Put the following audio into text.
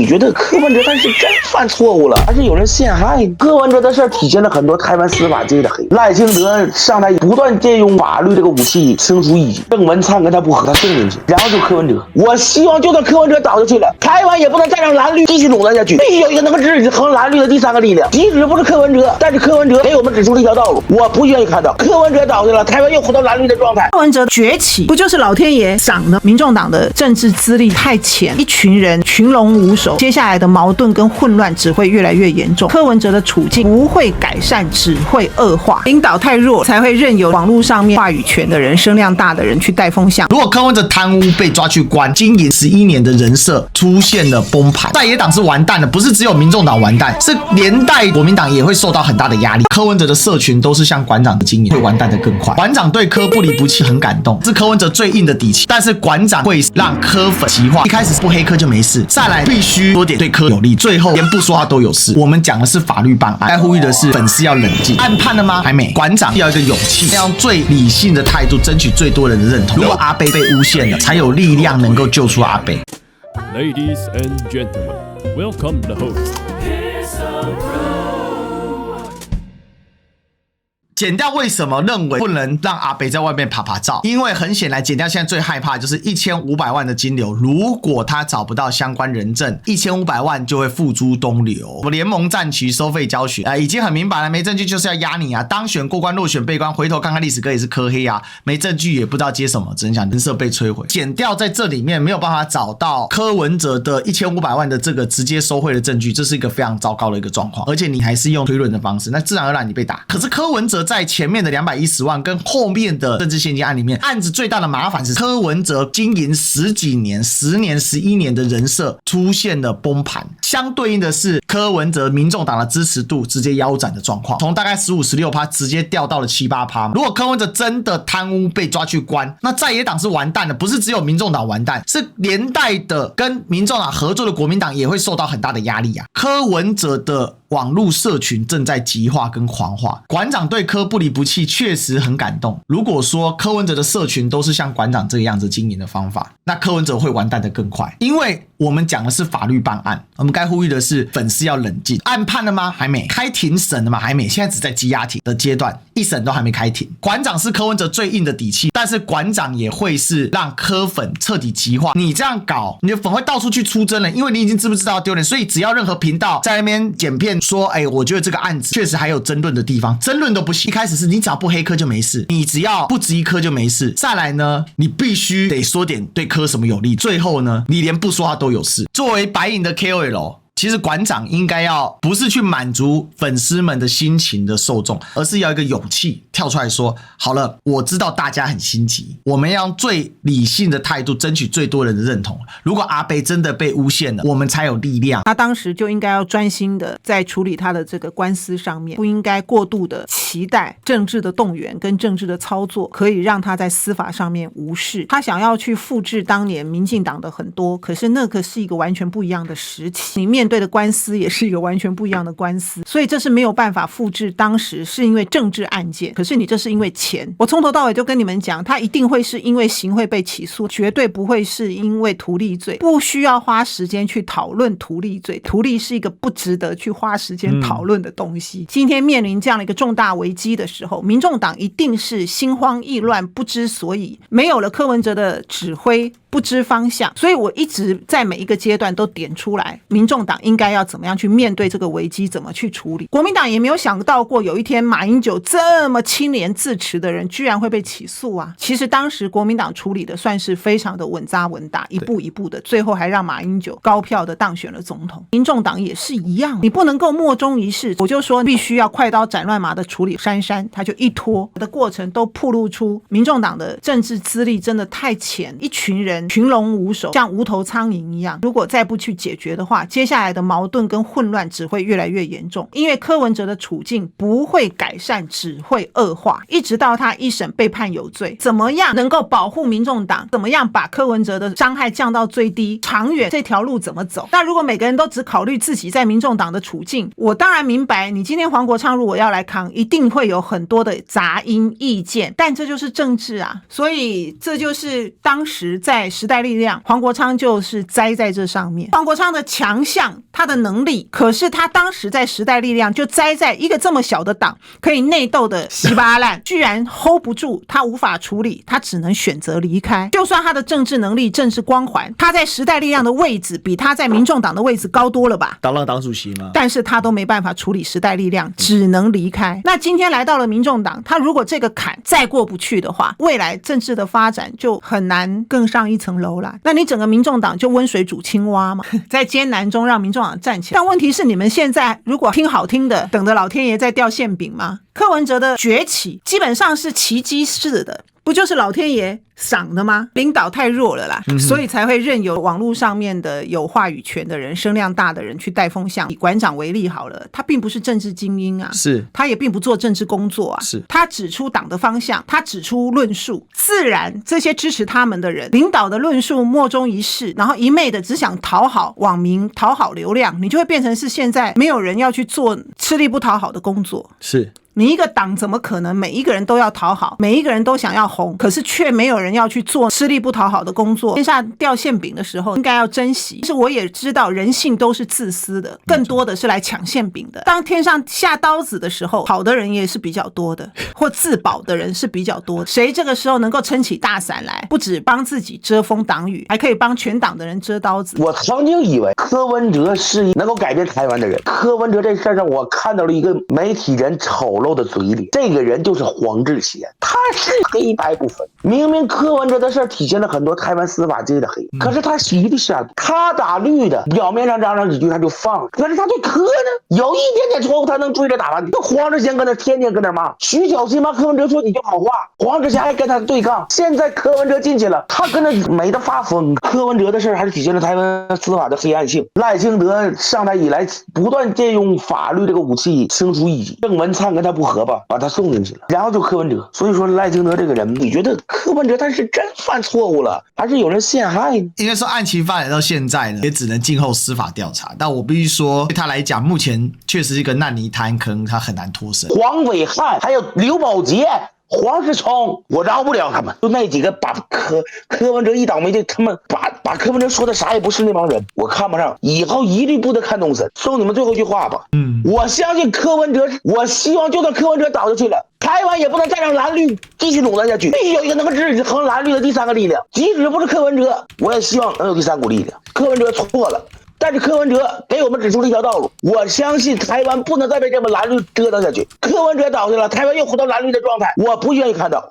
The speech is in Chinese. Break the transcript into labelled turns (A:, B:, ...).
A: 你觉得柯文哲他是真犯错误了，还是有人陷害？柯文哲的事体现了很多台湾司法界的黑。赖清德上台不断借用法律这个武器清除异己，郑文灿跟他不和，他送进去，然后就柯文哲。我希望就算柯文哲倒下去了，台湾也不能再让蓝绿继续垄断下去，必须有一个能够制衡蓝绿的第三个力量。即使不是柯文哲，但是柯文哲给我们指出了一条道路，我不愿意看到柯文哲倒下了，台湾又回到蓝绿的状态。
B: 柯文哲崛起，不就是老天爷赏的？民众党的政治资历太浅，一群人群龙无首，接下来的矛盾跟混乱只会越来越严重。柯文哲的处境不会改善，只会恶化。领导太弱，才会任由网络上面话语权的人、声量大的人去带风向。
C: 如果柯文哲贪污被抓去关，经营11年的人设出现了崩盘，在野党是完蛋了，不是只有民众党完蛋，是连带国民党也会受到很大的压力。柯文哲的社群都是像馆长的经营，会完蛋的更快。馆长对柯不离不弃，很感动，是柯文哲最硬的底气。但是馆长会让柯粉极化，一开始不黑柯就没事，再来必须多点对柯有利，最后连不说话都有事。我们讲的是法律办案，该呼吁的是粉丝要冷静。案判了吗？还没。馆长要一个勇气，要用最理性的态度争取最多人的认同。如果阿北被诬陷了，才有力量能够救出阿北。
D: Ladies and gentlemen, welcome the host.
C: 检调为什么认为不能让阿北在外面爬照？因为很显然，检调现在最害怕就是1500万的金流，如果他找不到相关人证，1500万就会付诸东流。联盟战旗收费教学，已经很明白了，没证据就是要压你啊！当选过关落选被关，回头看看历史哥也是柯黑啊，没证据也不知道接什么，只能讲人设被摧毁。检调在这里面没有办法找到柯文哲的1500万的这个直接收贿的证据，这是一个非常糟糕的一个状况，而且你还是用推论的方式，那自然而然你被打。可是柯文哲在前面的210万跟后面的政治献金案里面，案子最大的麻烦是柯文哲经营10几年、10年、11年的人设出现了崩盘，相对应的是柯文哲民众党的支持度直接腰斩的状况，从大概15-16%直接掉到了7-8%。如果柯文哲真的贪污被抓去关，那在野党是完蛋了，不是只有民众党完蛋，是连带的跟民众党合作的国民党也会受到很大的压力啊。柯文哲的网络社群正在极化跟狂化，馆长对柯不离不弃，确实很感动。如果说柯文哲的社群都是像馆长这个样子经营的方法，那柯文哲会完蛋的更快。因为我们讲的是法律办案，我们该呼吁的是粉丝要冷静。案判了吗？还没。开庭审了吗？还没。现在只在羁押庭的阶段，一审都还没开庭。馆长是柯文哲最硬的底气，但是馆长也会是让柯粉彻底极化。你这样搞，你的粉会到处去出征了，因为你已经知不知道丢脸，所以只要任何频道在那边剪片说，我觉得这个案子确实还有争论的地方，争论都不行。一开始是你只要不黑柯就没事，你只要不质疑柯就没事。再来呢，你必须得说点对柯什么有利。最后呢，你连不说话都有事。作为白银的 KOL，其实馆长应该要不是去满足粉丝们的心情的受众，而是要一个勇气跳出来说，好了，我知道大家很心急，我们要用最理性的态度争取最多人的认同。如果阿北真的被诬陷了，我们才有力量。
B: 他当时就应该要专心的在处理他的这个官司上面，不应该过度的期待政治的动员跟政治的操作可以让他在司法上面无视。他想要去复制当年民进党的很多，可是那个是一个完全不一样的时期，你面对的官司也是一个完全不一样的官司，所以这是没有办法复制当时是因为政治案件，可是你这是因为钱。我从头到尾就跟你们讲，他一定会是因为行贿被起诉，绝对不会是因为图利罪，不需要花时间去讨论图利罪，图利是一个不值得去花时间讨论的东西。今天面临这样的一个重大危机的时候，民众党一定是心慌意乱，不知所以，没有了柯文哲的指挥，不知方向。所以我一直在每一个阶段都点出来，民众党应该要怎么样去面对这个危机，怎么去处理。国民党也没有想到过有一天马英九这么清廉自持的人居然会被起诉啊。其实当时国民党处理的算是非常的稳扎稳打，一步一步的，最后还让马英九高票的当选了总统。民众党也是一样，你不能够莫衷一是，我就说必须要快刀斩乱麻的处理。珊珊他就一拖的过程都暴露出民众党的政治资历真的太浅，一群人群龙无首，像无头苍蝇一样。如果再不去解决的话，接下来来的矛盾跟混乱只会越来越严重，因为柯文哲的处境不会改善，只会恶化，一直到他一审被判有罪。怎么样能够保护民众党？怎么样把柯文哲的伤害降到最低？长远这条路怎么走？那如果每个人都只考虑自己在民众党的处境，我当然明白，你今天黄国昌如果要来扛，一定会有很多的杂音意见，但这就是政治啊。所以这就是当时在时代力量，黄国昌就是栽在这上面。黄国昌的强项，他的能力，可是他当时在时代力量就栽在一个这么小的党，可以内斗的稀巴烂，居然 hold 不住，他无法处理，他只能选择离开。就算他的政治能力、政治光环，他在时代力量的位置比他在民众党的位置高多了吧？
E: 当了党主席嘛，
B: 但是他都没办法处理时代力量，只能离开。那今天来到了民众党，他如果这个坎再过不去的话，未来政治的发展就很难更上一层楼了。那你整个民众党就温水煮青蛙嘛，在艰难中让民众党站起来。但问题是，你们现在如果听好听的，等着老天爷在掉馅饼吗？柯文哲的崛起基本上是奇迹式的，不就是老天爷赏的吗？领导太弱了啦，所以才会任由网络上面的有话语权的人、声量大的人去带风向。以馆长为例好了，他并不是政治精英啊，
E: 是
B: 他也并不做政治工作啊，
E: 是
B: 他指出党的方向，他指出论述，自然这些支持他们的人，领导的论述莫衷一是，然后一昧的只想讨好网民、讨好流量，你就会变成是现在没有人要去做吃力不讨好的工作。
E: 是。
B: 你一个党怎么可能每一个人都要讨好，每一个人都想要红，可是却没有人要去做吃力不讨好的工作？天下掉馅饼的时候应该要珍惜。但是我也知道人性都是自私的，更多的是来抢馅饼的。当天上下刀子的时候，好的人也是比较多的，或自保的人是比较多的。谁这个时候能够撑起大伞来，不止帮自己遮风挡雨，还可以帮全党的人遮刀子？
A: 我曾经以为柯文哲是能够改变台湾的人，柯文哲这事上我看到了一个媒体人丑陋的嘴脸，这个人就是黄志贤，他是黑白不分。明明柯文哲的事体现了很多台湾司法界的黑，可是他洗的下，他打绿的，表面上嚷嚷几句他就放，可是他对柯呢有一点点错误，他能追着打完。黄志贤跟他天天跟那骂，徐小新骂柯文哲说几句好话，黄志贤还跟他对杠。现在柯文哲进去了，他跟他美得发疯。柯文哲的事还是体现了台湾司法的黑暗性。赖清德上台以来不断借用法律这个武器清除异己，郑文灿跟他不合吧，把他送进去了，然后就柯文哲。所以说赖清德这个人，你觉得柯文哲他是真犯错误了，还是有人陷害呢？
C: 应该说案情发展到现在呢，也只能静候司法调查。但我必须说，对他来讲，目前确实是一个烂泥滩坑，他很难脱身。
A: 黄伟汉还有刘宝杰、黄世聪，我饶不了他们。就那几个把柯文哲一倒霉的，他们把柯文哲说的啥也不是那帮人，我看不上。以后一律不得看东森。送你们最后一句话吧。我相信柯文哲，我希望就算柯文哲倒下去了，台湾也不能再让蓝绿继续垄断下去，必须有一个能够制衡蓝绿的第三个力量。即使不是柯文哲，我也希望能有第三股力量。柯文哲错了，但是柯文哲给我们指出了一条道路，我相信台湾不能再被这么蓝绿折腾下去。柯文哲倒下了，台湾又回到蓝绿的状态，我不愿意看到。